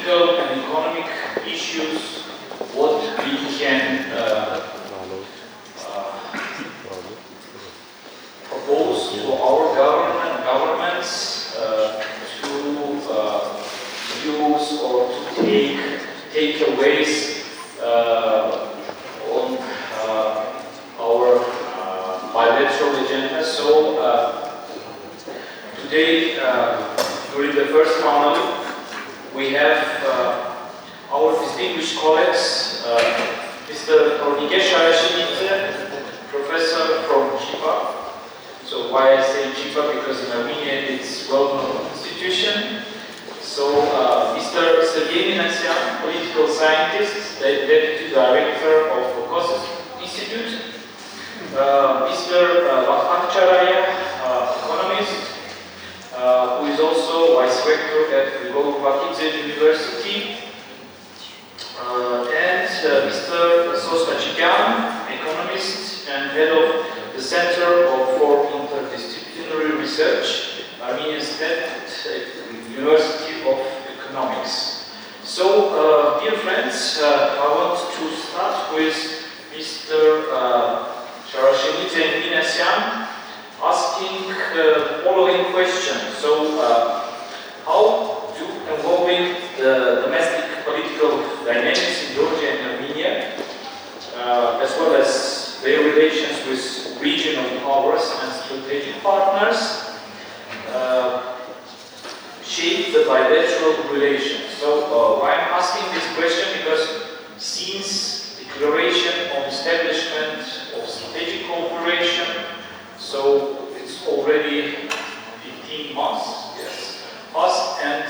political and economic issues, what we can propose to our governments to use or to take aways on our bilateral agenda. So today, during the first panel, we have our distinguished colleagues, Mr. Թոռնիկե Շարաշենիձեն, professor from JIPA. So why I say JIPA? Because in Armenia it's a well-known institution. So Mr. Sերգեյ Մինասյանը, political scientist, deputy director of the Causes Institute. Mr. Vախթանգ Չարայիան, economist, who is also vice rector at Գրիգոլ Ռոբակիձեի University. And Mr. Սոս Խաչիկյանը, economist and head of the Center for Interdisciplinary Research, Armenian State University of Economics. So, dear friends, I want to start with Mr. Şarաշենիձեն asking the following question. So, how do involving the domestic political dynamics in Georgia and Armenia, as well as their relations with regional powers and strategic partners, shape the bilateral relations? So, why I'm asking this question? Because since declaration on establishment of strategic cooperation, so it's already 15 months, yes, past, and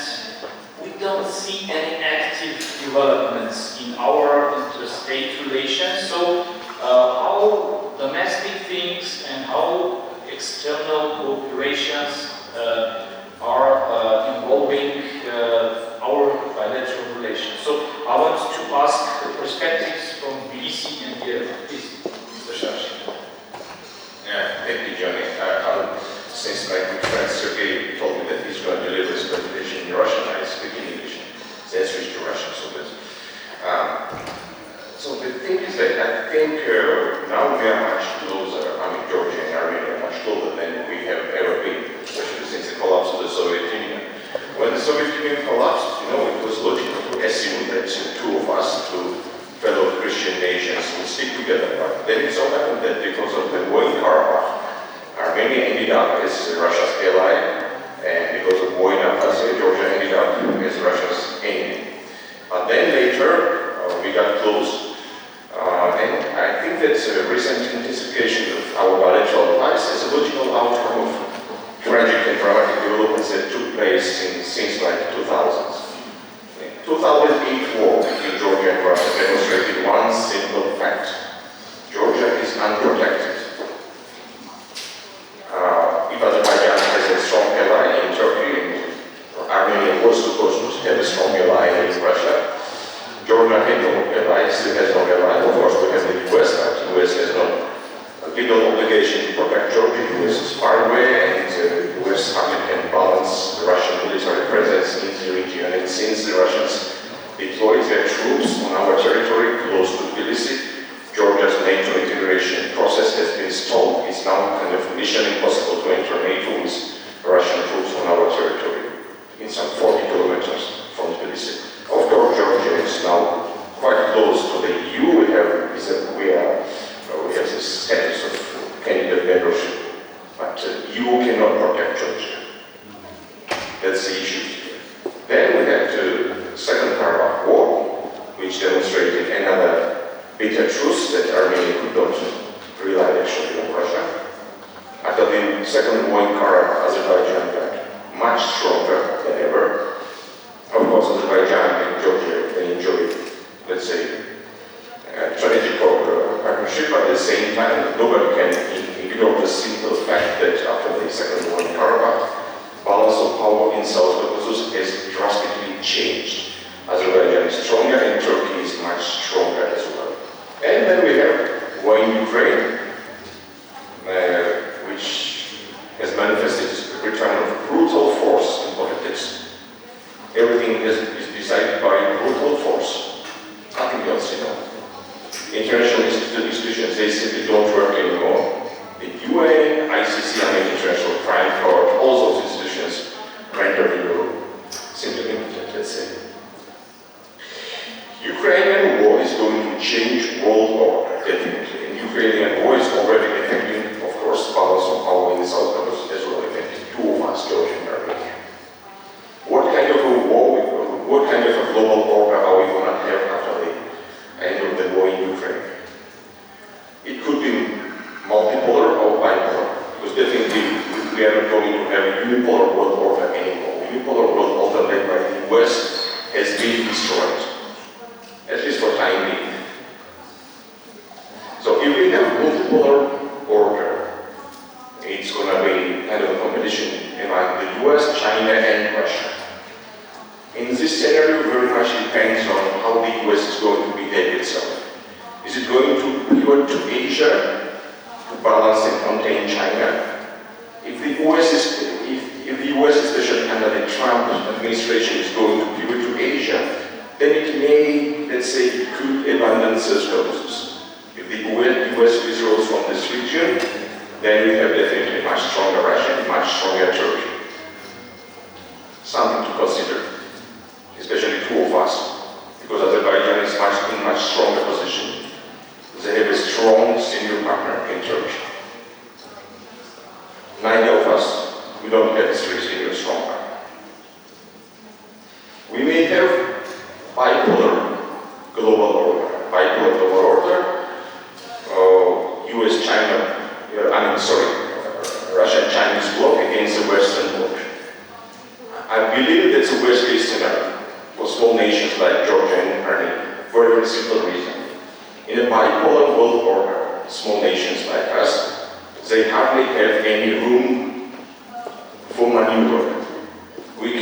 we don't see any active developments in our interstate relations. So how domestic things and how external cooperations are involving our bilateral relations. So I want to ask the perspectives from Hunisi and here. Please, Mr. Shashin. Yeah, thank you, Johnny. Since my good friend Sergey told me that he's going to deliver his presentation in Russian, I speak in English. So I switched to Russian. So the thing is that I think now we are much closer, Georgia and Armenia are much closer than we have ever been, especially since the collapse of the Soviet Union. When the Soviet Union collapsed, it was logical to assume that two of us, two fellow Christian nations, would stick together. But then it so happened that because of the war in Karabakh, Armenia ended up as Russia's ally, and because of war in Abkhazia, Georgia ended up as Russia's enemy. But then later, we got close. And I think that recent intensification of our bilateral ties is a logical outcome of tragic and dramatic developments that took place since like 2000s. 2008 war between Georgia and Russia demonstrated one simple fact. Georgia is unprotected. If Azerbaijan has a strong ally in Turkey, and Armenia was supposed to have a strong ally in Russia, Georgia had no ally, still has no ally. Of course, we have the US, but the US has no legal obligation to protect Georgia. The US is far away, and the US hardly can balance the Russian military presence in the region. And since the Russians deployed their troops on our territory close to Tbilisi, Georgia's NATO integration process has been stalled. It's now kind of mission impossible to enter NATO with Russian troops on our territory, in some 40 kilometers from Tbilisi. Of course, Georgia is now quite close to the EU. We have this status of candidate membership, but EU cannot protect Georgia. That's the issue. Then we had the Second Karabakh War, which demonstrated another bitter truth that Armenia could not rely actually on Russia. After the Second War in Karabakh, Azerbaijan got much stronger than ever. Of course, Azerbaijan and Georgia, they enjoy, let's say, strategic partnership, but at the same time, nobody can ignore the simple fact that after the Second War in Karabakh, balance of power in South Caucasus has drastically changed. Azerbaijan is stronger and Turkey is much stronger as well. And then we have war in Ukraine, which has manifested a return of brutal force in politics. Everything is decided by we are not going to have a unipolar world order anymore. Unipolar world order led by the US has been destroyed, at least for time being. So if we have multipolar order, it's going to be kind of a competition among the US, China, and Russia. In this scenario, very much depends on how the US is going to behave itself. Is it going to pivot to Asia to balance and contain China? If the US, especially under the Trump administration, is going to pivot to Asia, then it may, let's say, could abandon circumstances. If the US withdraws from this region, then we have definitely much stronger Russia, much stronger Turkey. Something to consider, especially two of us, because Azerbaijan is in much stronger position. They have a strong senior partner in Turkey. Neither of us, we don't have this senior strong partner. We may have bipolar global order. Bipolar global order, US-China, Russian-Chinese bloc against the Western bloc. I believe that's a worst-case scenario for small nations like Georgia and Armenia, for a very simple reason. In a bipolar world order, small nations like us, they hardly have any room for maneuver. We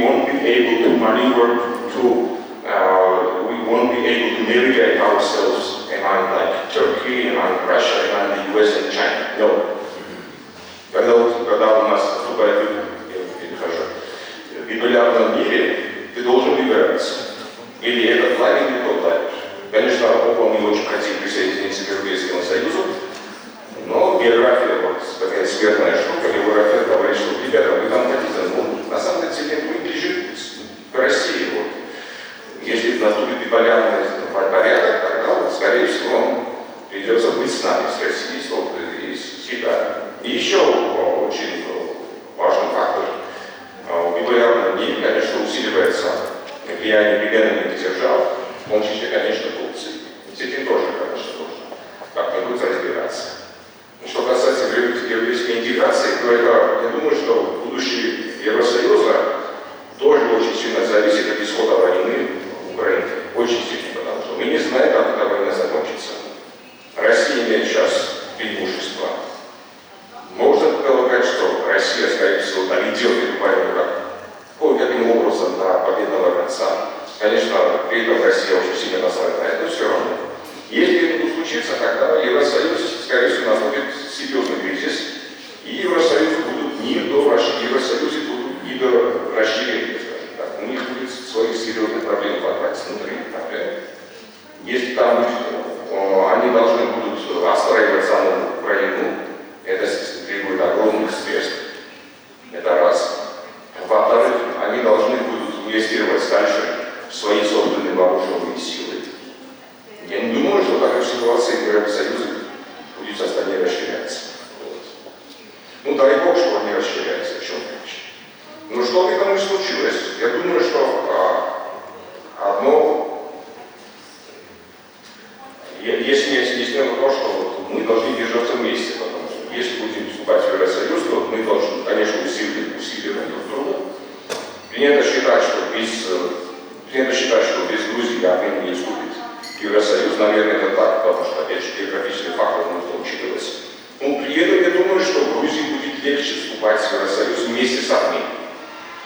won't be able to maneuver we won't be able to navigate ourselves among like Turkey, among Russia, among the US and China. No. Когда у нас вступает в биполярном мире, ты должен выбираться. Или этот лагерь, или тот лагерь. Конечно, оба мы очень хотим присоединиться к Европейскому Союзу, но география, вот такая скверная штука, география говорит, что, ребята, вы там хотите, ну, на самом деле, вы ближе к России, вот. Если наступит биполярный порядок, тогда, вот, скорее всего, придется быть с нами, с Россией, с Китаем. И еще очень важный фактор. В биполярном мире, конечно, усиливается влияние региональных держав, в том числе, конечно, Турции. С этим тоже, конечно, нужно как-нибудь разбираться. Что касается европейской интеграции, то это, я думаю, что будущее Евросоюза тоже очень сильно зависит от исхода войны в Украине. Очень сильно, потому что мы не знаем, как эта война закончится. Россия имеет сейчас преимущество. Можно предполагать, что Россия, скорее всего, доведет эту войну кое-каким образом до победного конца. Конечно, при этом Россия очень сильно настроена на это, все равно. Если это будет случиться, тогда Евросоюз, скорее всего, наступит серьезный кризис, и Евросоюзу будут не до Евросоюзе будут не до расширения, скажем так. У них будет своих серьезных проблем хватать внутри. Если там они должны будут отстраивать заново Украину, это требует огромных средств. Это раз. Во-вторых, они должны будут инвестировать дальше в свои собственные вооруженные силы. Я не думаю, что такая ситуация Евросоюза будет в состоянии расширяться. Вот. Ну, дай Бог, что они расширяются, в чем речь. Но что бы там ни случилось, я думаю, что одно, если несмотря на то, что вот мы должны держаться вместе, потому что если будем вступать в Евросоюз, то мы должны, конечно, усиливать друг друга. Принято считать, что без Грузии Армения не вступит в Евросоюз. Наверное, это так, потому что, опять же, географический фактор нужно учитывать. Но при этом я думаю, что Грузии будет легче вступать в Евросоюз вместе с Арменией.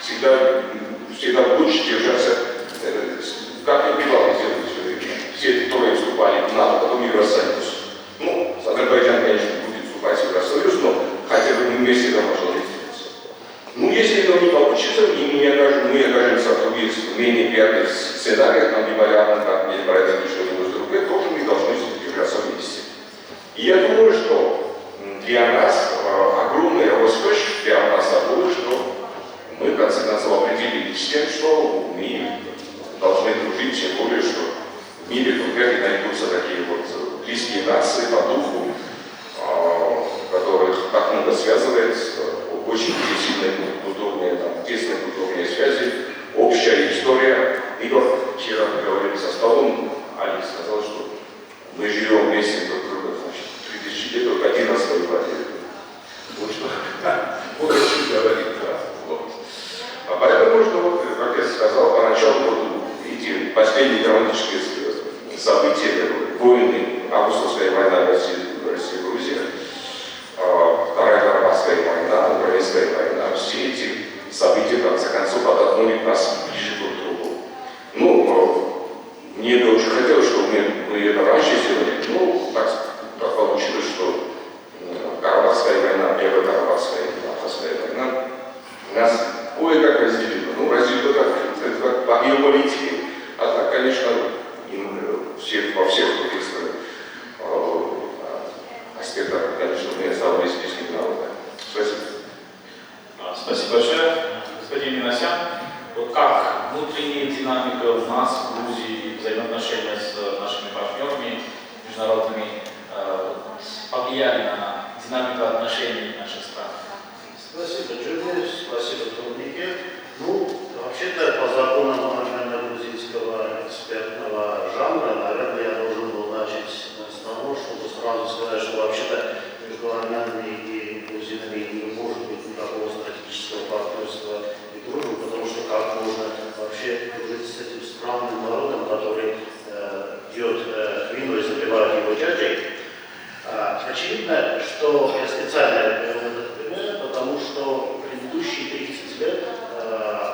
Всегда лучше держаться, как и Беларусь делают все время. Все трое вступали в НАТО, потом в Евросоюз. Ну, Азербайджан, конечно, будет вступать в Евросоюз, но хотя бы вместе это можно действовать. Ну, если этого не получится, мы окажемся в менее приятных сценариях, нам непонятно, как мне произойти что-нибудь другое, тоже мы должны держаться вместе. И я думаю, что для нас огромная роскошь для нас обоих, что мы, в конце концов, определились с тем, что мы должны дружить, тем более, что в мире вряд ли найдутся такие вот близкие нации по духу, которых так много связывает, очень сильные культурные, тесные культурные связи, общая история. И вот вчера мы говорили со столом, Алекс сказал, что мы живем вместе друг друга, значит, 3000 лет, только один раз в квартире. Вот что политические события, войны, августовская война России и Грузии, Вторая Карабахская война, Украинская война, все эти события, в конце концов, подтолкнули нас ближе друг к другу. Ну, мне бы очень хотелось, чтобы мы это раньше сделали, но так получилось, что Карабахская война, Первая Карабахская война нас кое-как разделила. Ну, разделила как по геополитике, а так, конечно, во всех других аспектах, конечно, мы оставались близкими народами. Спасибо. Спасибо большое, господин Минасян. Вот как внутренняя динамика у нас в Грузии, взаимоотношения с нашими партнерами международными повлияли на динамику отношений наших стран? Спасибо, Ջոնի, спасибо, Թոռնիկե. Ну, вообще-то, по законам армяно-грузинского экспертного жанра, наверное, я должен был начать с того, чтобы сразу сказать, что вообще-то между армянами и грузинами не может быть никакого стратегического партнерства и дружбы, потому что как можно вообще дружить с этим странным народом, который пьет вино и запивает его дядей. Очевидно, что я специально привел этот пример, потому что предыдущие 30 лет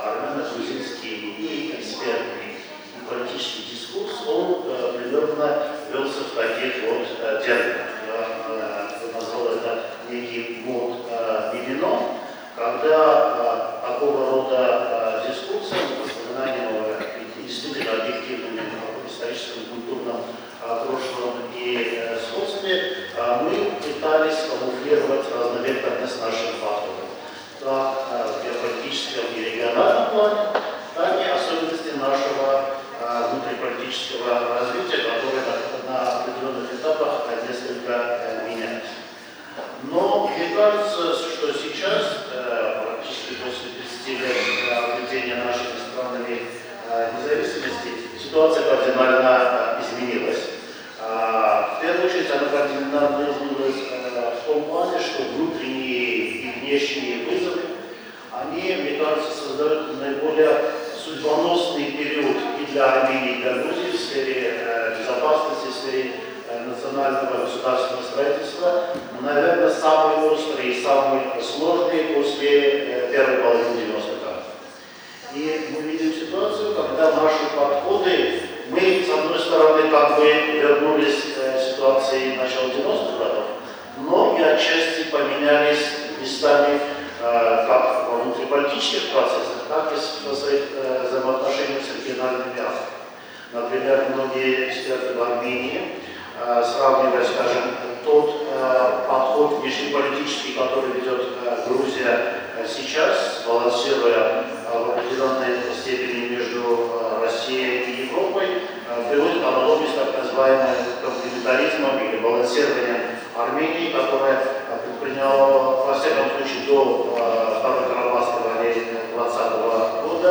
армяно-грузинский и экспертный и политический дискурс, он примерно велся в таких вот терминах. Я назвал это некий мод вино, когда такого рода дискурсом, воспоминанием действительно объективным историческом, культурном прошлом и сходстве, мы пытались камуфлировать разновекторность наших факторов. Как в геополитическом и региональном плане, так и особенности нашего внутриполитического развития, которое на определенных этапах несколько меняется. Но мне кажется, что сейчас, практически после 30 лет обретения нашими странами независимости, ситуация кардинально изменилась. В первую очередь она кардинально изменилась в том плане, что внутренние и внешние вызовы, они, мне кажется, создают наиболее судьбоносный период и для Армении, и для Грузии в сфере безопасности, в сфере национального государственного строительства, наверное, самый острый и самый сложный после первой половины 90-х годов. И мы видим ситуацию, когда наши подходы, мы, с одной стороны, как бы вернулись к ситуации начала 90-х годов, но и отчасти поменялись местами как во внутриполитических процессах, так и в своих взаимоотношениях с региональными авторами. Например, многие эксперты в Армении, сравнивая, скажем, тот подход внешнеполитический, который ведет Грузия сейчас, балансируя в определенной степени между Россией и Европой, приводит к аналогии с так называемым комплементаризмом или балансированием Армении, которая предприняла, во всяком случае, до Второй Карабахской войны 2020 года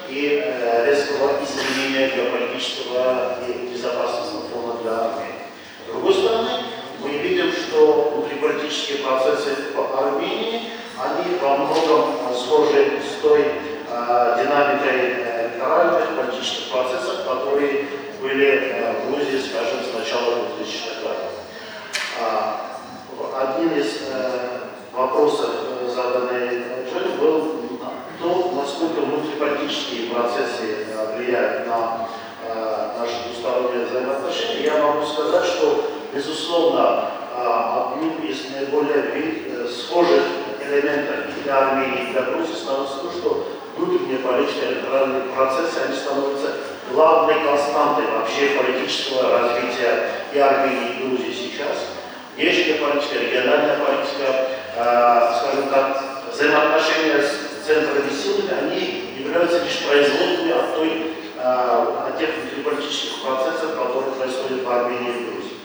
и резкого изменения геополитического и безопасностного фона для Армении. С другой стороны, мы видим, что внутриполитические процессы в Армении, они во многом схожи с той динамикой электоральных политических процессов, которые были в Грузии, скажем, с начала 2000-х годов. Один из вопросов, заданный Джонни, был то, насколько внутриполитические процессы влияют на наши двусторонние взаимоотношения. Я могу сказать, что, безусловно, одним из наиболее схожих элементов и для Армении, и для Грузии становится то, что внутренние политические электоральные процессы, они становятся главной константой вообще политического развития и Армении, и Грузии сейчас. Внешняя политика, региональная политика, скажем так, взаимоотношения с центрами силами, они являются лишь производными от тех внутриполитических процессов, которые происходят в Армении и в Грузии.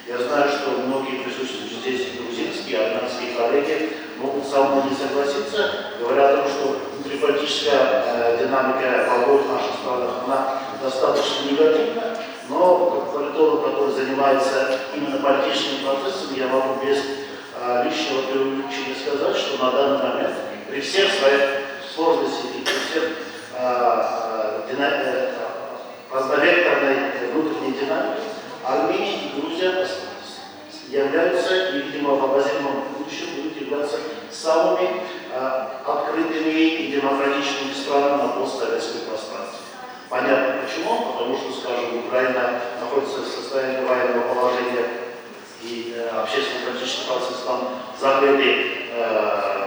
Я знаю, что многие присутствующие здесь грузинские, армянские коллеги могут со мной не согласиться, говоря о том, что внутриполитическая динамика в обоих наших странах, она достаточно негативна, но как политолог, который занимается именно политическими процессами, я могу без личного преувеличения сказать, что на данный момент при всех своих сложностях и при всех разновекторной Армения и Грузия являются, и, видимо, в обозримом будущем будут являться самыми открытыми и демократичными странами на постсоветском пространстве. Понятно почему? Потому что, скажем, Украина находится в состоянии военного положения, и общественно-политический процесс там закрытый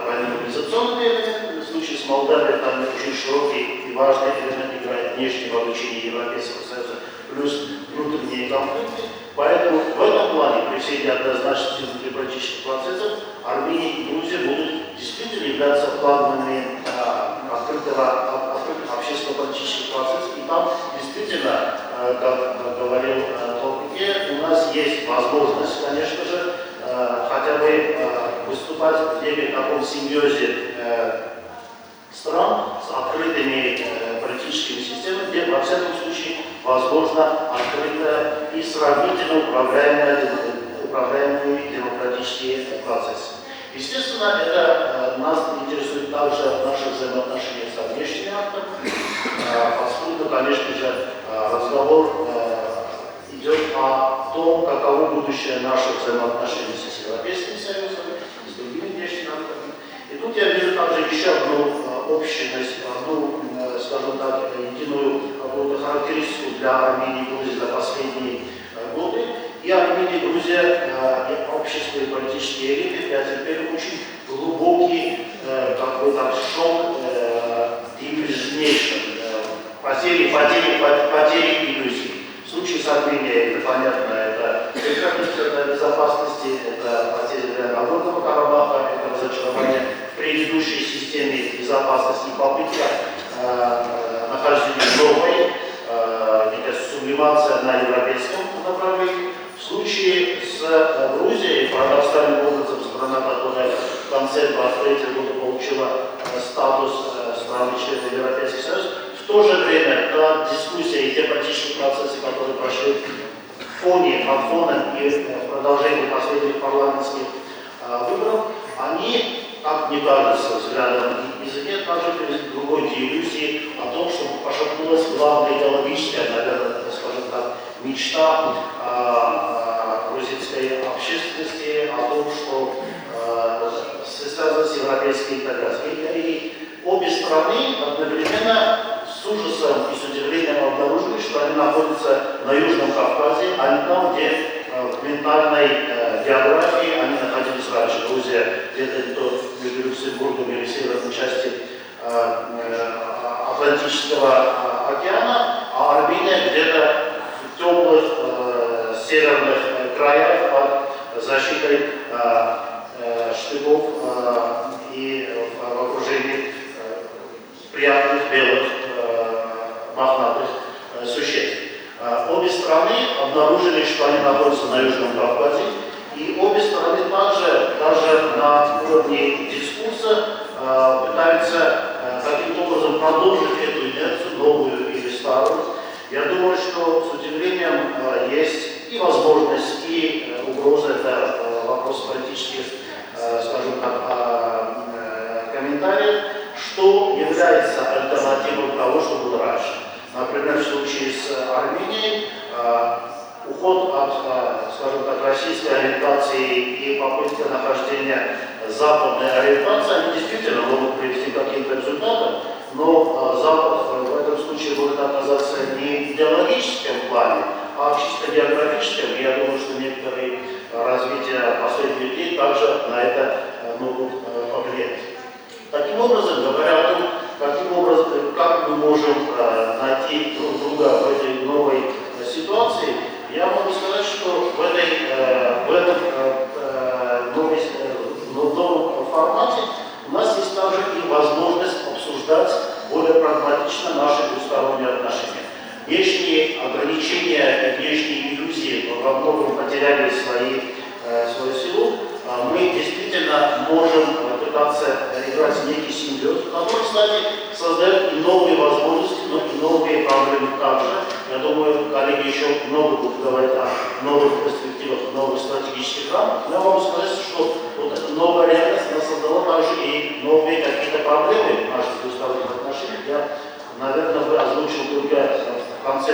военно-мобилизационными элементами. В случае с Молдавией там очень широкий и важный элемент играет внешнее вовлечение Европейского Союза плюс внутренние конфликты. Поэтому в этом плане, при всей неоднозначности внутриполитических процессов, Армения и Грузия будут действительно являться плавными открытых общественно-политических процессов. И там действительно, как говорил Торпике, у нас есть возможность, конечно же, хотя бы выступать в неком таком симбиозе стран с открытыми политическими системами, где, во всяком случае, возможно открытая и сравнительно управляемые демократические процессы. Естественно, это нас интересует также наши взаимоотношения со внешними акторами, поскольку, конечно же, разговор идет о том, каково будущее наших взаимоотношений с Европейским Союзом и с другими внешними акторами. И тут я вижу также еще одну общность, одну, скажем так, единую какую-то характеристику для Армении и Грузии за последние годы. И Армения, и Грузия, и общество, и политические элиты претерпели очень глубокий какой-то шок имиджнейшн, потери иллюзий. В случае с Арменией, это понятно, это территориальной безопасности, это потеря Нагорного Карабаха, это разочарование в предыдущей системе безопасности, попытка нахождения новой, сублимация на европейском направлении. В случае с Грузией, парадоксальным образом, страна, которая в конце 23 года получила статус страны-члена Европейского Союза, в то же время та дискуссия и те политические процессы, которые прошли под фоном и в продолжении последних парламентских выборов, они, как мне кажется, взглядом языке, также привели к другой иллюзии о том, что пошатнулась главная идеологическая, наверное, скажем так, мечта грузинской общественности о том, что связано с европейской интеграцией. И обе страны одновременно с ужасом и с удивлением обнаружили, что они находятся на Южном Кавказе, а не там, где в ментальной географии они находились раньше. Грузия где-то между Люксембургом и северной части Атлантического океана, а Армения где-то в теплых северных краях под защитой штыков и в окружении приятных белых мохнатых существ. Обе страны обнаружили, что они находятся на Южном Кавказе, и обе страны также, даже на уровне дискурса, пытаются каким-то образом продолжить эту инерцию, новую или старую. Я думаю, что с удивлением есть и возможность, и угроза, это вопрос политических, скажем так, комментариев, что является альтернативой того, что было раньше. Например, в случае с Арменией уход от, скажем так, российской ориентации и попытка нахождения западной ориентации, они действительно могут привести к каким-то результатам, но Запад в этом случае может оказаться не в идеологическом плане, а чисто географическом. И я думаю, что некоторые развития последних лет также на это могут повлиять. Таким образом, говоря о том, как мы можем найти друг друга в этой новой ситуации, я могу сказать, что в этом новом формате у нас есть также и возможность обсуждать более прагматично наши двусторонние отношения. Внешние ограничения, внешние иллюзии во многом потеряли свою силу. Мы действительно можем пытаться играть в некий симбиоз, который, кстати, создает и новые возможности, но и новые проблемы также. Я думаю, коллеги еще много будут говорить о новых перспективах, новых стратегических рамках. Но я могу сказать, что вот эта новая реальность она создала также и новые какие-то проблемы в наших двусторонних отношениях. Я, наверное, бы озвучил только в конце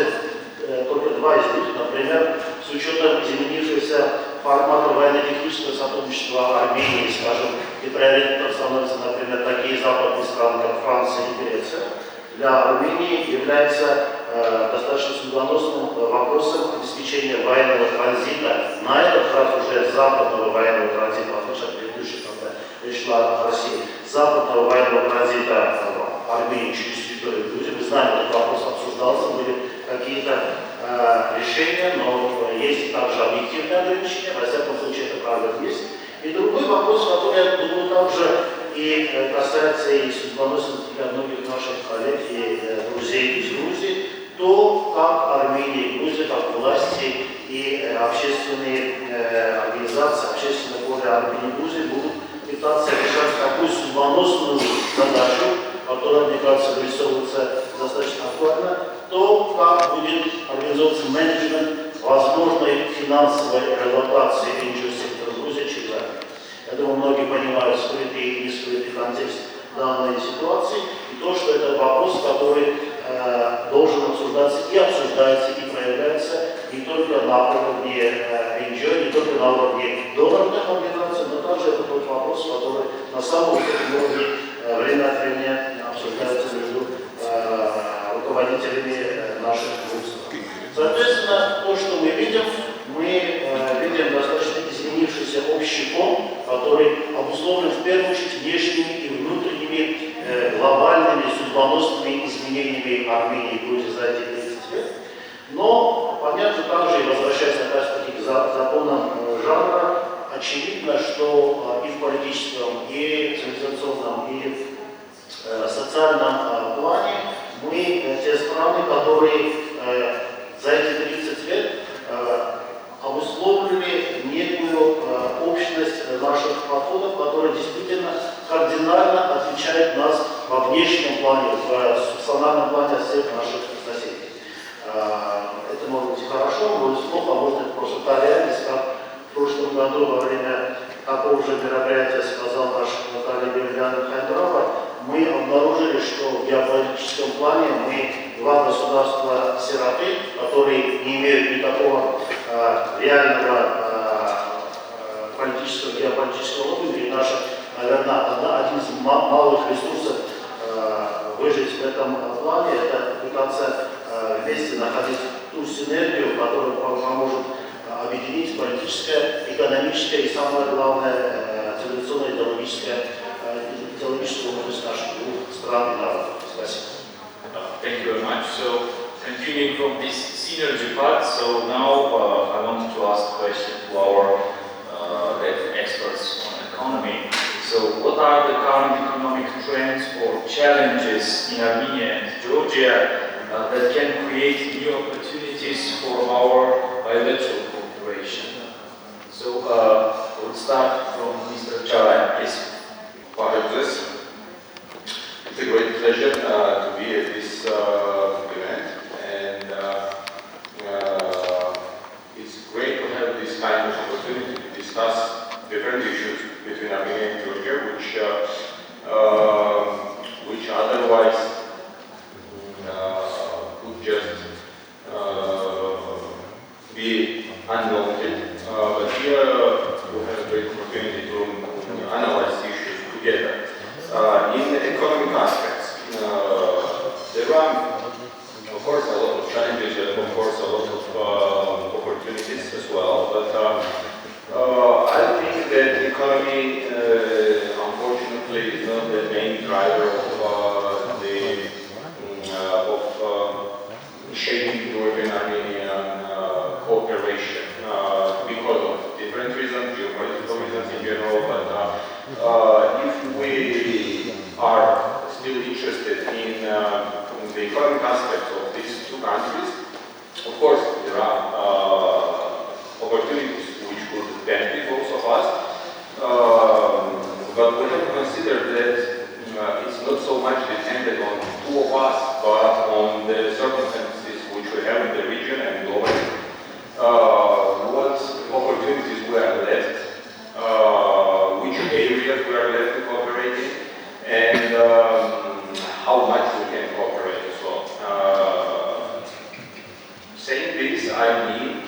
только два из них, например, Например, с учетом изменившегося формата военно-технического сотрудничества Армении, скажем, и приоритетом становятся, например, такие западные страны, как Франция и Греция, для Армении является достаточно судьбоносным вопросом обеспечения военного транзита, на этот раз уже западного военного транзита, в отличие от предыдущего, когда речь шла о России, западного военного транзита в Армении через территорию Грузии. Мы знаем, этот вопрос обсуждался, были какие-то решения, но есть также объективные ограничения, во всяком случае это правда есть. И другой вопрос, который, я думаю, также и касается и судьбоносности для многих наших коллег и друзей из Грузии, то, как Армения и Грузия, как власти и общественные организации, общественные форумы Армении и Грузии будут пытаться решать такую судьбоносную задачу, которая, мне кажется, вырисовывается достаточно актуально, то, как будет организовываться менеджмент возможной финансовой релокации инжир-сектора Грузии через Армению. Я думаю, многие понимают скрытый и не скрытый контекст данной ситуации, и то, что это вопрос, который должен обсуждаться и обсуждается, и проявляется не только на уровне NGO, не только на уровне донорных организаций, но также это тот вопрос, который на самом высоком уровне время от времени обсуждается между руководителями наших вузов. Соответственно, то, что мы видим достаточно изменившийся общий фон, который обусловлен в первую очередь внешними и внутренними глобальными судьбоносными изменениями Армении и Грузии за эти 30 лет. Но, понятно, также, и возвращаясь опять-таки к законам жанра, очевидно, что и в политическом, и в цивилизационном, и социальном плане мы те страны, которые за эти 30 лет обусловили некую общность наших подходов, которая действительно кардинально отличает нас во внешнем плане, в функциональном плане от всех наших соседей. Это может быть и хорошо, может быть плохо, а может быть просто та реальность, как в прошлом году во время такого же мероприятия сказал наш коллега Ильяна Хайдарова, мы обнаружили, что в геополитическом плане мы два государства-сироты, которые не имеют никакого реального политического, геополитического опыта, и наша, наверное, один из малых ресурсов выжить в этом плане, это пытаться вместе находить ту синергию, которая поможет объединить политическое, экономическое и, самое главное, цивилизационное, идеологическую область наших двух стран и народов. Спасибо. Thank you very much. So, continuing from this synergy part, so now I wanted to ask a question to our experts on economy. So, what are the current economic trends or challenges in Armenia and Georgia that can create new opportunities for our bilateral cooperation? So, we'll start from Mr. Charayan, please. It's a great pleasure to be at this event, and it's great to have this kind of opportunity to discuss different issues between Armenia and Georgia, which otherwise could just be unnoted. But here we have a great opportunity to analyze issues together. In the economic aspects, there are, of course, a lot of challenges and, of course, a lot of opportunities as well. But I think that the economy, unfortunately, is not the main driver of shaping Georgian-Armenian cooperation because of different reasons, geopolitical reasons in general. But if we are still interested in the economic aspects of these two countries, of course, there are opportunities which would benefit both of us. But we have to consider that it's not so much dependent on two of us, but on the circumstances which we have in the region and globally. What opportunities we are left, which areas we are left to cooperate in, and how much we can cooperate as well. Saying this, I mean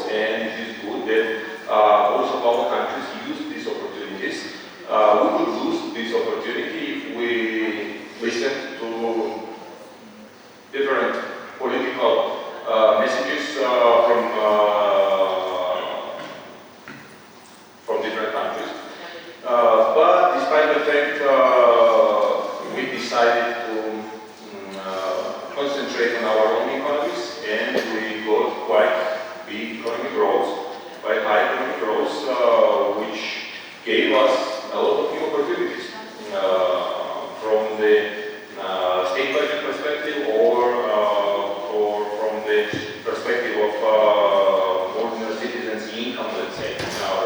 and it is good that most of our countries use these opportunities. We could lose this opportunity if we listen to different political messages from different countries. But despite the fact we decided to concentrate on our own economies, and we got quite big economic growth, quite high economic growth, which gave us a lot of new opportunities from the state budget perspective or from the perspective of ordinary citizens' income, let's say,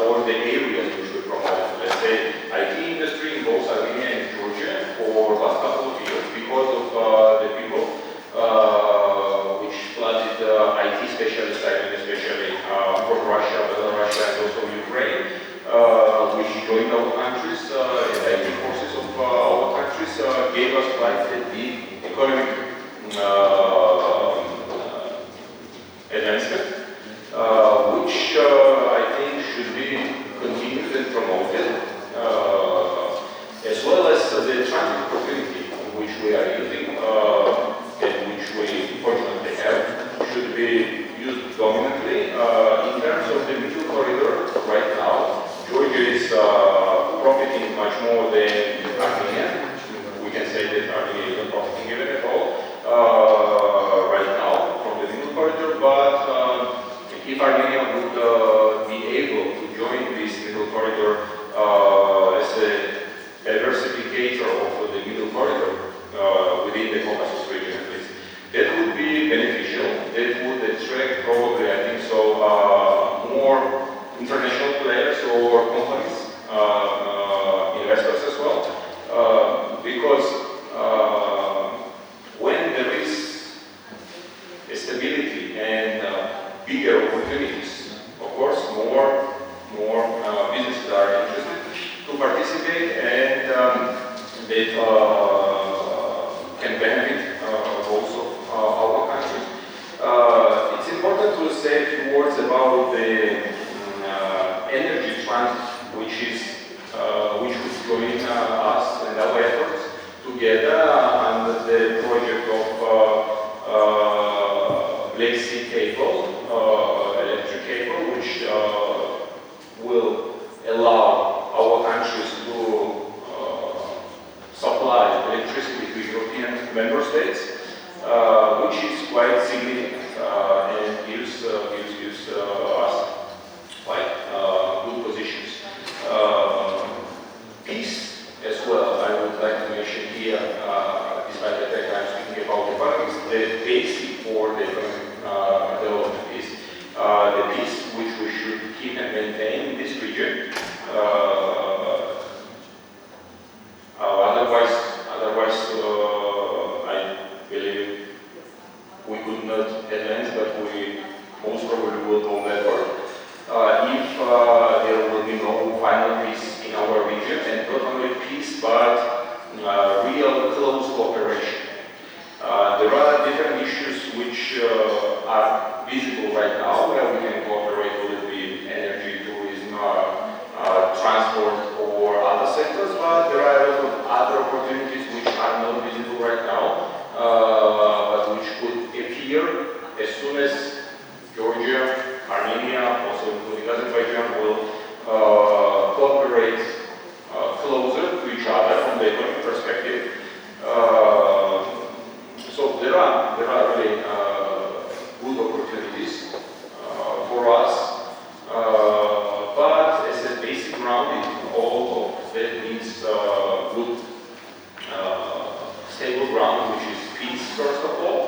or the areas which we promote. Let's say IT industry in both Armenia and Georgia for the last couple of years because of the people which flooded IT specialists, I mean especially from Russia, Belarus, and also Ukraine, which joined our countries, and IT forces of our countries gave us quite a big economic advancement, which I think should be continued and promoted, as well as the transit opportunity which we are using and which we fortunately have should be used dominantly in terms of the middle corridor. Right now, Georgia is profiting much more than Armenia. We can say that Armenia is not profiting even at all right now from the middle corridor, but if Armenia would be able to join this middle corridor as a diversificator of the middle corridor within the Caucasus region at least, that would be beneficial. That would attract probably, I think so, more international players or companies, investors as well, because when there is a stability and bigger opportunities, of course, more businesses are interested to participate, and they can benefit also our countries. It's important to say a few words about the energy fund, which would join us and our efforts together under the project of Black Sea cable, electric cable, which will allow our countries to supply electricity to European member states, which is quite significant and gives us quite good positions. Peace as well, I would like to mention here, despite the fact I'm speaking about economics, the basic for the economic development is the peace which we should keep and maintain in this region. Otherwise, I believe we could not advance, but we most probably will go backward. If there will be no final peace in our region, and not only peace, but real close cooperation. There are different issues which are visible right now where we can cooperate, whether it be energy, tourism, transport, or other sectors, but there are a lot of other opportunities which are not visible right now, but which could appear as soon as Georgia, Armenia, also including Azerbaijan, will cooperate closer to each other from the economic perspective. So there are really good opportunities for us, but as a basic grounding, all of that needs good, stable ground, which is peace first of all.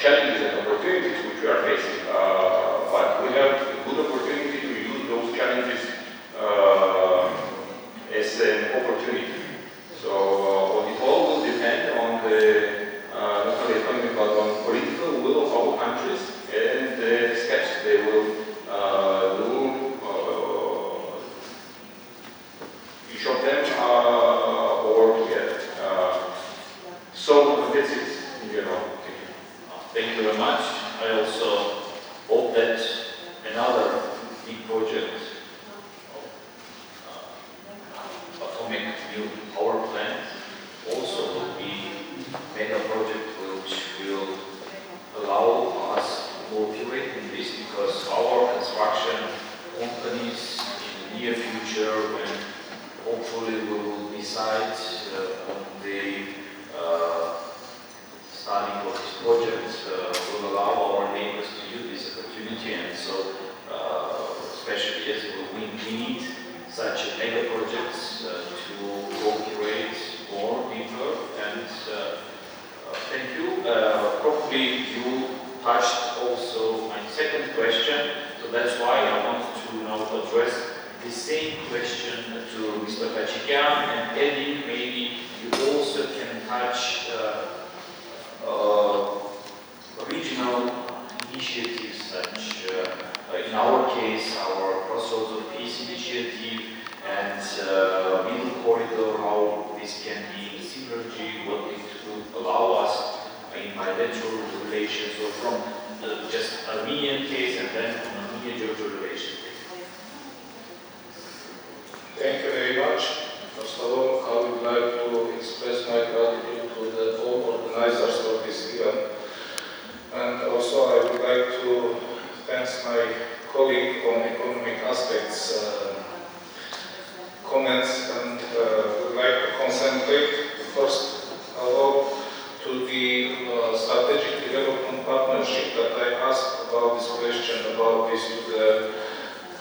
challenges and opportunities which we are facing, but we have a good opportunity to use those challenges as an opportunity. So it all will depend on the not only economic but on political will of our countries and the steps they will do. Each of them work together. So that's it in general. Thank you very much. I also hope that another big project of atomic new power plant also will be mega project which will allow us to operate in this, because our construction companies in the near future, when hopefully we will decide on the starting of this project, will allow our neighbors to use this opportunity, and so especially as we need such a mega projects to cooperate more deeper. And thank you. Probably you touched also my second question, so that's why I want to now address the same question to Mr. Khachikyan, and adding maybe you also can touch regional initiatives such, in our case, our Crossroads of Peace initiative and Middle Corridor, how this can be in synergy, what it would allow us in bilateral relations, or from just Armenian case and then Armenia-Georgia relations. Thank you very much. First of all, I would like to express my gratitude to all organizers of this event. And also I would like to thank my colleague on economic aspects comments, and would like to concentrate first of all to the strategic development partnership that I asked about this question about this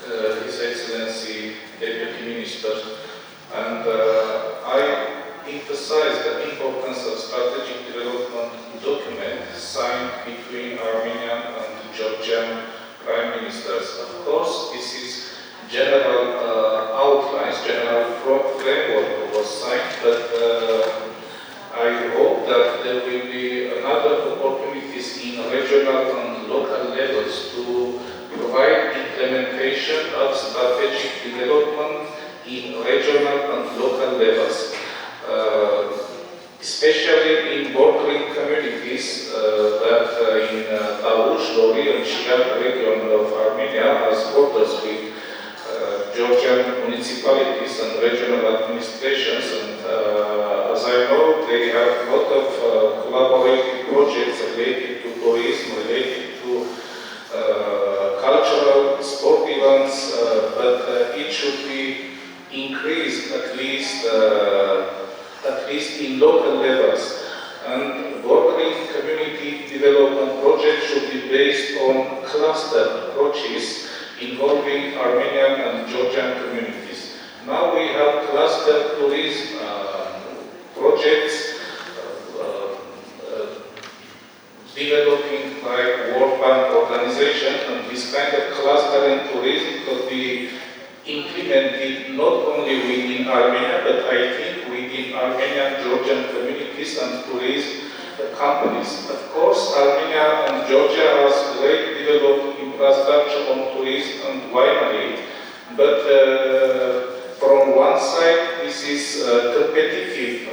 to His Excellency Deputy Minister. And I emphasize the importance of strategic development document signed between Armenian and Georgian Prime Ministers. Of course, this is general outlines, general framework was signed, but I hope that there will be another opportunities in regional and local levels to provide implementation of strategic development in regional and local levels, especially in bordering communities that in Tavush, Lori and Shirak region of Armenia has borders with Georgian municipalities and regional administrations, and as I know, they have a lot of collaborative projects related to tourism, related to cultural sport events, but it should be increased at least in local levels. And bordering community development projects should be based on cluster approaches involving Armenian and Georgian communities. Now we have cluster tourism projects developing by World Bank organization, and this kind of clustering tourism could be implemented not only within Armenia, but I think within Armenian Georgian communities and tourism companies. Of course, Armenia and Georgia has great developed infrastructure on tourism and winery, but from one side, this is competitive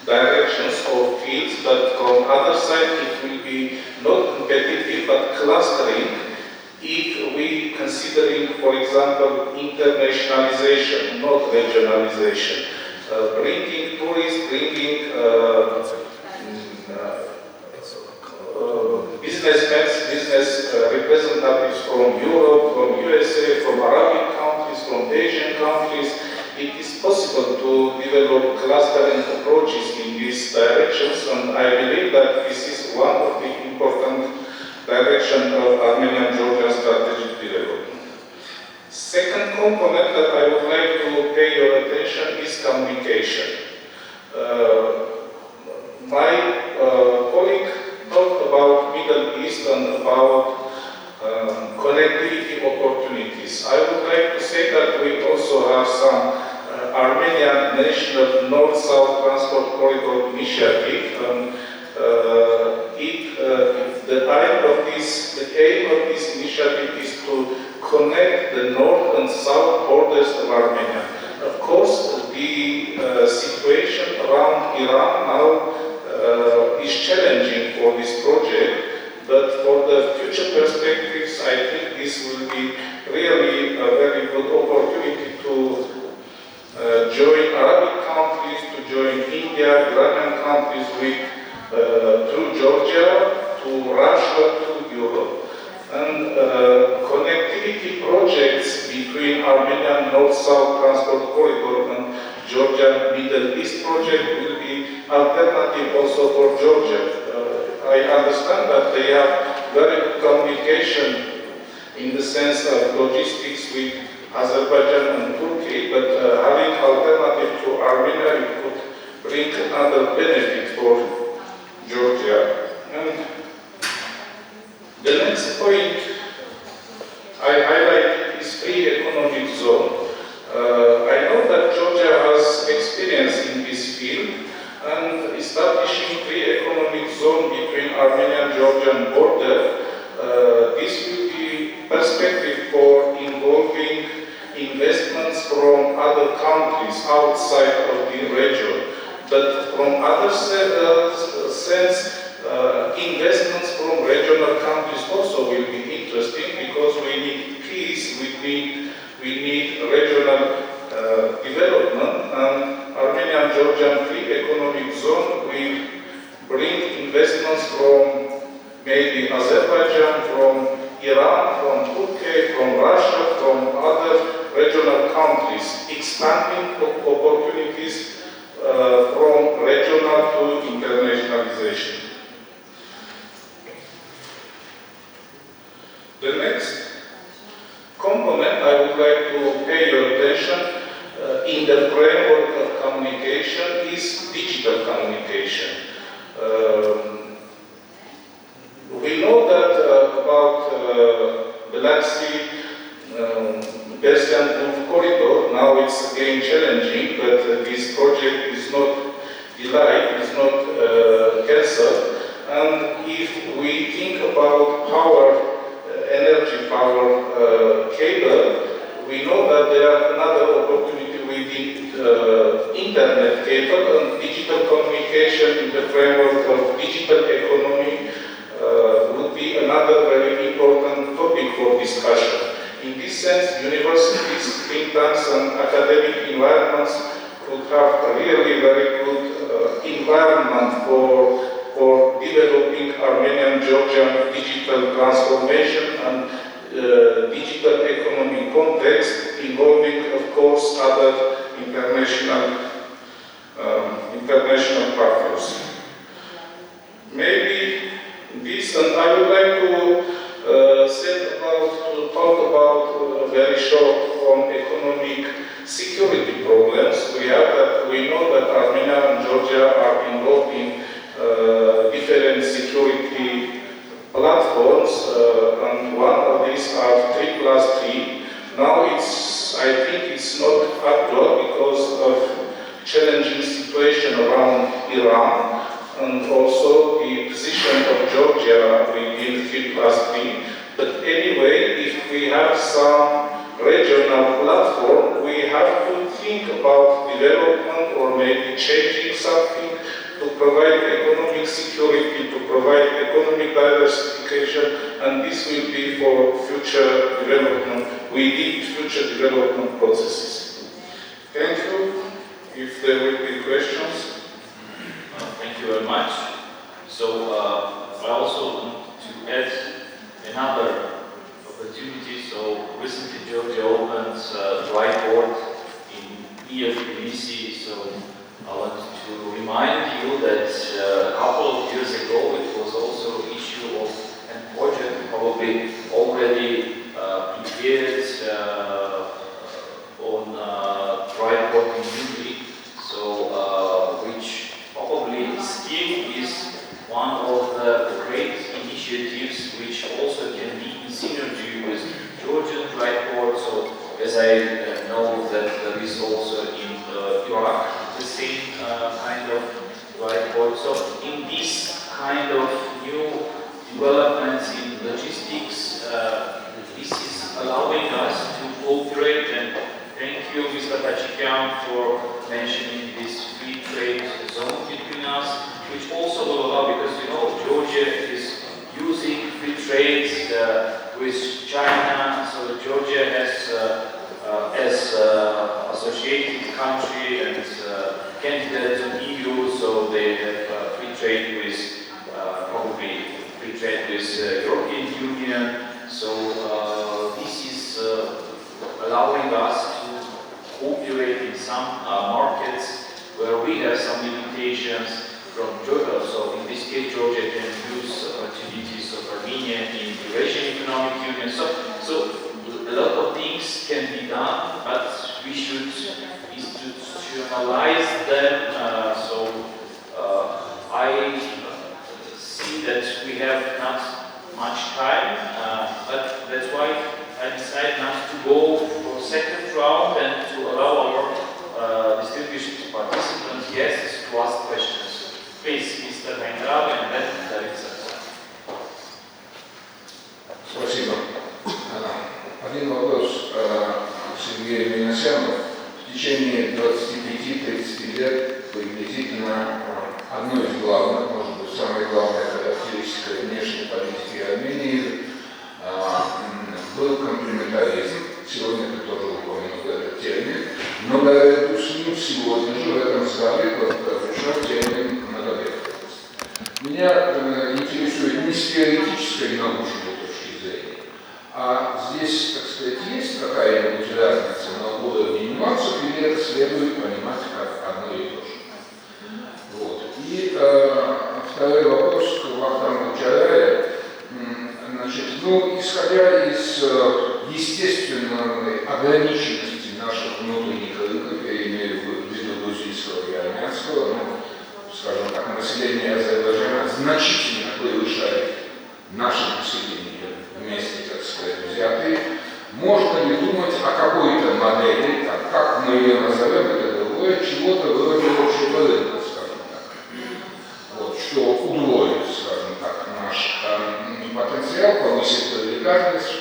directions or fields, but from other side, it will be not competitive, but clustering. If we considering, for example, internationalization, not regionalization, bringing tourists, bringing business representatives from Europe, from USA, from Arabic countries, from Asian countries, it is possible to develop clustering approaches in these directions, and I believe that this is one of the important direction of Armenian-Georgian strategic development. Second component that I would like to pay your attention is communication. My colleague talked about Corridor Initiative. The aim of this initiative is to connect the north and south borders of Armenia. Of course, the situation around Iran now is challenging for this project, but for the future perspectives, I think this will be really a very good opportunity to join Arabic countries, to join India, Iranian countries through Georgia, to Russia, to Europe. And connectivity projects between Armenian North-South Transport Corridor and Georgia Middle East project will be alternative also for Georgia. I understand that they have very good communication in the sense of logistics with Azerbaijan and Turkey, but having alternative to Armenia, it could bring another benefit for Georgia. And the next point I highlight is free economic zone. I know that Georgia has experience in this field, and establishing free economic zone between Armenia and Georgian border, this will be perspective for involving investments from other countries outside of the region. But from other sense, investments from regional countries also will be interesting because we need peace, we need regional development, and Armenian-Georgian free economic zone will bring investments from maybe Azerbaijan, from Iran, from Turkey, from Russia, from other regional countries, expanding opportunities from regional to internationalization. The next component I would like to pay your attention in the framework of communication is digital communication. We know that about Black Sea Persian Gulf corridor, now it's again challenging, but this project is not delayed, is not cancelled. And if we think about energy power cable, we know that there are another opportunity with the internet cable and digital communication in the framework of digital economy would be another very important topic for discussion. In this sense, universities, think tanks and academic environments could have a really very good environment for developing Armenian-Georgian digital transformation and digital economic context involving, of course, other international partners. Maybe this, and I would like to talk about very short on economic security problems. We know that Armenia and Georgia are involved in different security platforms, and one of these are 3+3. Now I think it's not actual because of challenging situation around Iran and also the position of Georgia within 3+3. But anyway, if we have some regional platform, we have to think about development or maybe changing something to provide economic security, to provide economic diversification, and this will be for future development. We need future development processes. Thank you. If there will be questions. Thank you very much. So I also want to add another opportunity. So recently Georgia opened dry port in Hunisì. So I want to remind you that a couple of years ago it was also an issue of a project probably already prepared on dry port in Hungary. So which probably still is one of the great initiatives which also can be in synergy with Georgian dry port. So as I know that there is also in Iraq the same kind of So in this kind of new developments in logistics, this is allowing us to cooperate, and thank you, Mr. Khachikyan, for mentioning this free trade zone between us, which also will allow, because you know Georgia is using free trade with China, so Georgia has as associated country and candidate to EU, so they have free trade with probably free trade with European Union. So this is allowing us to cooperate in some markets where we have some limitations from Georgia. So in this case, Georgia can use opportunities of Armenia in Eurasian Economic Union. So a lot of things can be done, but we should institutionalize them. I see that we have not much time, but that's why I decided not to go for second round and to allow our distinguished participants, guests, to ask questions. Please, Mr. Вайнраб, and then директор. Спасибо. Один вопрос Сергею Минасяну. В течение 25-30 лет приблизительно одной из главных, может быть, самой главной характеристикой внешней политики Армении был комплементаризм. Сегодня ты тоже упомянул этот термин. Но наряду с ним сегодня же в этом зале прозвучал термин многовековость. Меня интересует не с теоретической научной точки зрения, а здесь, так сказать, есть какая-нибудь разница на уровне нюансов, или это следует понимать как одно и то же. Вот. И второй вопрос к Вахтангу Чарайяну. Значит, исходя из естественной ограниченности наших внутренних рынков, я имею в виду грузинского и армянского, скажем так, население Азербайджана значительно превышает наше население вместе, так сказать, взятые. Можно ли думать о какой-то модели, как мы ее назовем, это другое, чего-то вроде общего рынка, скажем так, вот, что удвоит, скажем так, наш потенциал, повысит привлекательность в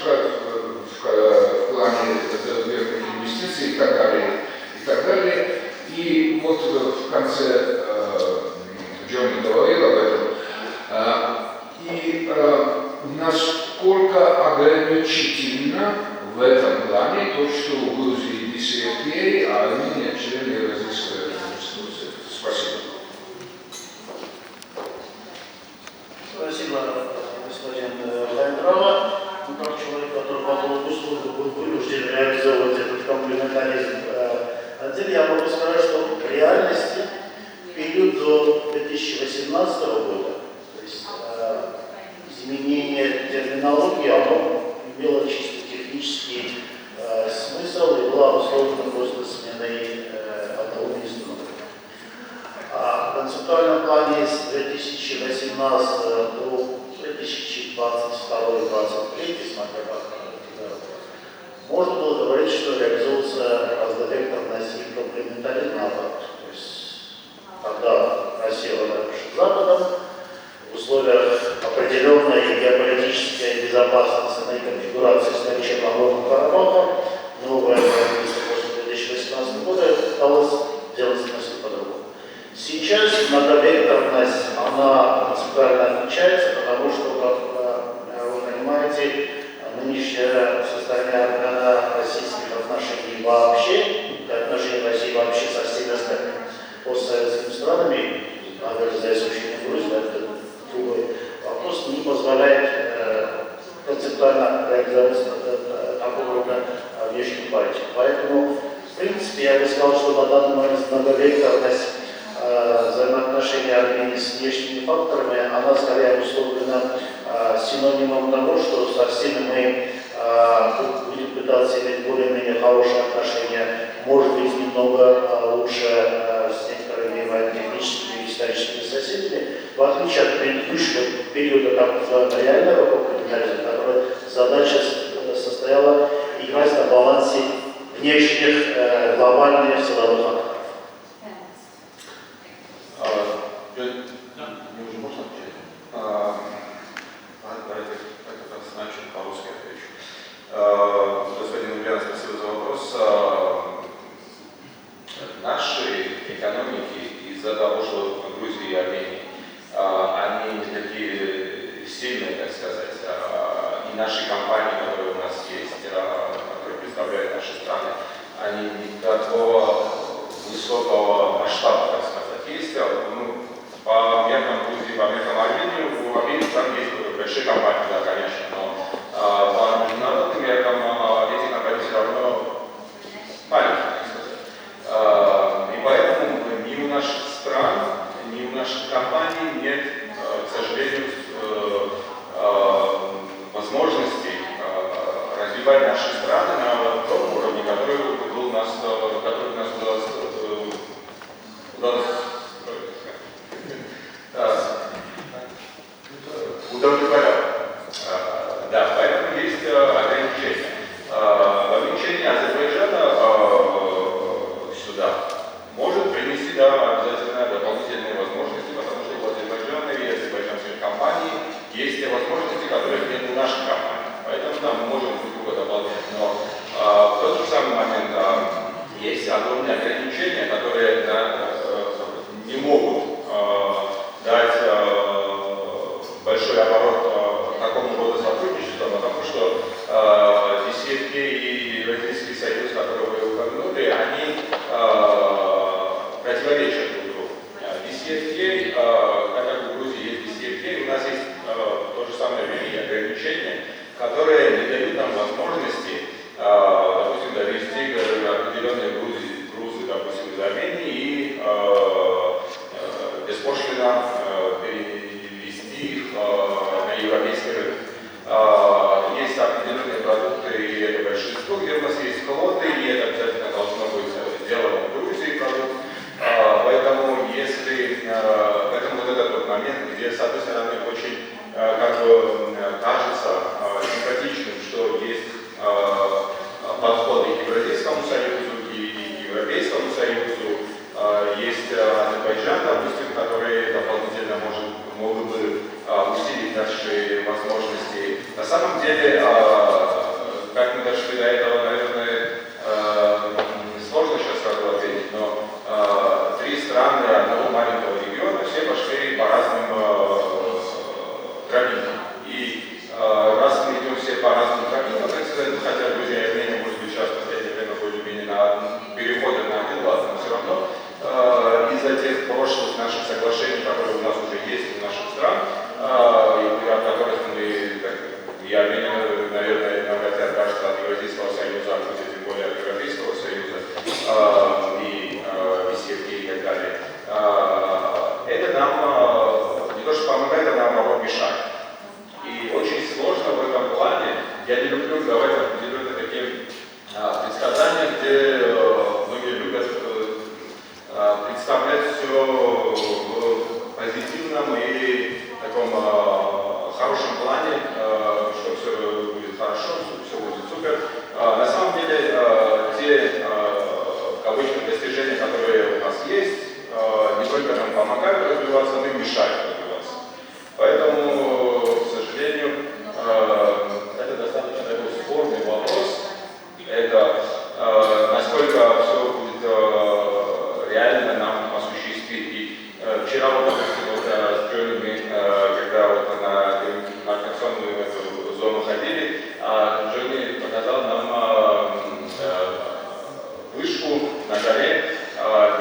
плане зарубежных инвестиций и так далее, и так далее. И вот в конце Джонни говорил об этом. И насколько ограничительно в этом плане то, что у Грузии DCFTA, а Армения член Евразийского экономического союза. Спасибо. Спасибо, господин Вайнрава. Как человек, который по долгу службы был вынужден реализовывать этот комплементаризм отдельно, я могу сказать, что в реальности в период до 2018 года, то есть изменение терминологии, оно имело чисто технический смысл и было обусловлено просто сменой одного инструмента. А в концептуальном плане с 2018 до 2022-2023, смотря как можно было говорить, что реализуется разновекторность и комплементаризм наоборот. То есть, когда Россия возвращается Западом, в условиях определенной геополитической безопасности на конфигурации с наличием Нагорного Карабаха, новое правительство после 2018 года пыталось делать несколько по-другому. Сейчас многовекторность, она принципиально отличается, потому что, как вы понимаете, нынешнее состояние армяно-российских отношений вообще, отношений России вообще со всеми остальными постсоветскими странами, наверное, за исключением Грузии, это другой вопрос, не позволяет концептуально реализовать такого рода внешнюю политику. Поэтому, в принципе, я бы сказал, что на данный момент многовекторность взаимоотношения Армении с внешними факторами, она скорее обусловлена синонимом того, что со всеми мы будем пытаться иметь более-менее хорошие отношения, может быть, немного лучше с некоторыми военно-техническими и историческими соседями, в отличие от предыдущего периода, так называемого реального комплементаризма, которая задача состояла играть на балансе внешних глобальных силовых факторов. компаний нет, к сожалению, возможности развивать наши страны на том уровне, который у нас удовлетворял. Да, поэтому есть ограничения. Вовлечение Азербайджана сюда может принести, да, обязательно дополнительные возможности, потому что у Азербайджана и азербайджанских компаний есть те возможности, которых нет у наших компаний. Поэтому да, мы можем друг друга дополнять. Но в тот же самый момент есть огромные ограничения, которые не могут дать большой оборот такому роду сотрудничеству, потому что десятки и Европейский Союз, который вы упомянули, они противоречат друг другу. Десятки, как в Грузии есть десятки, у нас есть в то же самое время и ограничения, которые не дают нам возможности, допустим, довести определенные грузы, допустим, из Армении и беспошлино перевести их на европейский рынок. Есть определенные продукты, и это большинство, где у нас есть квоты, и это обязательно должно быть сделано в Грузии продукт. Поэтому вот этот вот момент, где, с одной стороны, очень как бы кажется симпатичным, что есть подходы к Евразийскому союзу и к Европейскому союзу, есть Азербайджан, допустим, который дополнительно могут бы усилить наши возможности. На самом деле, как мы дошли до этого, наверное, сложно сейчас сразу ответить, но три страны одного маленького региона все пошли по разным тропинкам. И раз мы идем все по разным тропинкам, хотя Грузия и Армения, может быть, сейчас в последнее время более-менее на переходе на один лад, но все равно из-за тех прошлых наших соглашений, которые у нас уже есть у наших стран, от которых мы, и Армения, наверное, навряд ли откажется от Евразийского союза, а Грузия тем более от Европейского союза, и беседки и так далее. Это нам не то что помогает, а наоборот мешает. И очень сложно в этом плане, я не люблю давать определенные такие предсказания, где многие любят представлять все в позитивном и таком хорошем плане, что все будет хорошо, все будет супер. На самом деле, те в кавычках достижения, которые у нас есть, не только нам помогают развиваться, но и мешают развиваться. Поэтому, к сожалению, это достаточно такой спорный вопрос. Это насколько все будет реально нам осуществить. И вчера, вот, допустим, с Джони, когда вот на маркационную эту зону ходили, Джони показал нам вышку на горе,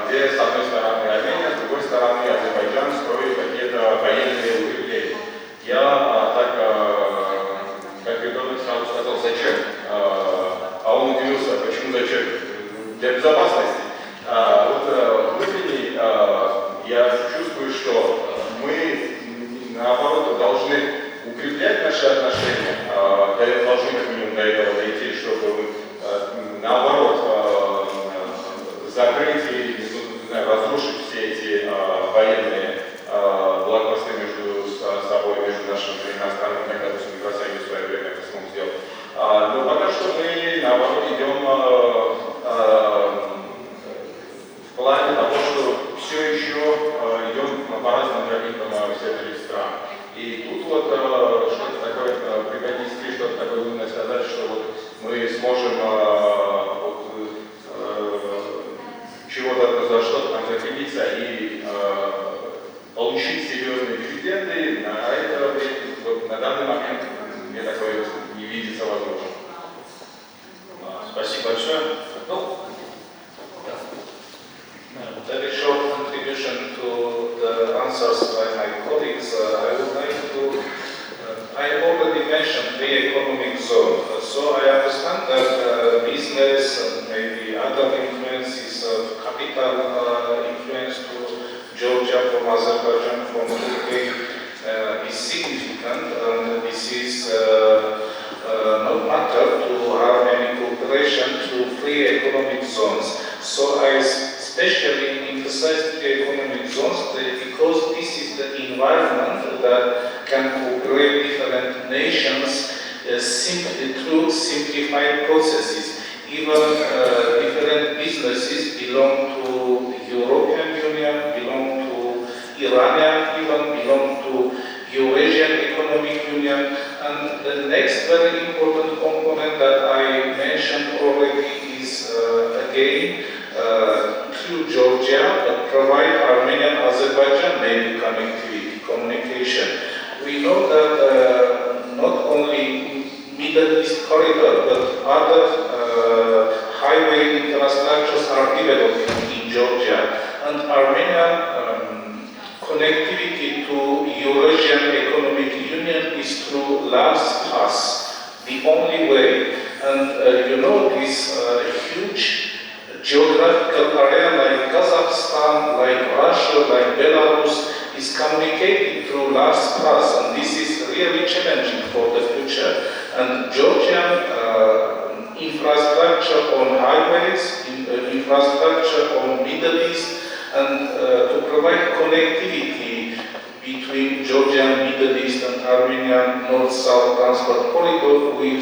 где с одной стороны Армения, с другой стороны Азербайджан строит какие-то военные укрепления. Я так, как ребенок, сразу сказал, зачем? А он удивился, почему зачем? Для безопасности. Вот внутренне я чувствую, что мы, наоборот, должны укреплять наши отношения, должны как минимум до этого дойти, чтобы наоборот закрыть и разрушить все эти военные блокпосты между собой, между нашими тремя странами, как, допустим, Евросоюз в свое время это смог сделать. Но пока что мы, наоборот, идем в плане того, что все еще идем по разным тропинкам всех этих стран. И тут вот что-то такое преподнести, что-то такое умное сказать, что вот мы сможем чего-то за что-то там закрепиться и получить серьезные дивиденды, а это вот, на данный момент мне такое не видится возможным. Спасибо большое. Ну, very short contribution to the answers by my colleagues. I would like to, I already mentioned the economic zone. So I understand that business and maybe other influences of capital influence to Georgia from Azerbaijan, from because this is the environment that can cooperate different nations simply through simplified processes. Even different businesses belong to the European Union, belong to Iranian, even belong to Eurasian Economic Union. And the next very important component that I mentioned already is again through Georgia provide Armenian-Azerbaijan naval connectivity, communication. We know that not only Middle East corridor, but other highway infrastructures are developing in Georgia. And Armenian connectivity to Eurasian Economic Union is through last pass, the only way. And you know, this huge geographical area like Kazakhstan, like Russia, like Belarus is communicated through last pass, and this is really challenging for the future. And Georgian infrastructure on highways, infrastructure on Middle East, and to provide connectivity between Georgia and Middle East and Armenian North-South transport corridor, we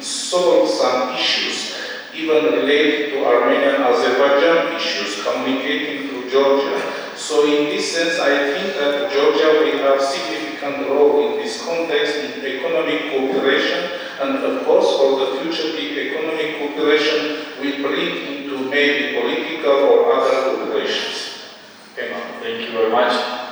solve some issues, even related to Armenian-Azerbaijan issues, communicating through Georgia. So in this sense, I think that Georgia will have significant role in this context in economic cooperation, and of course for the future the economic cooperation will bring into maybe political or other cooperations. Thank you very much.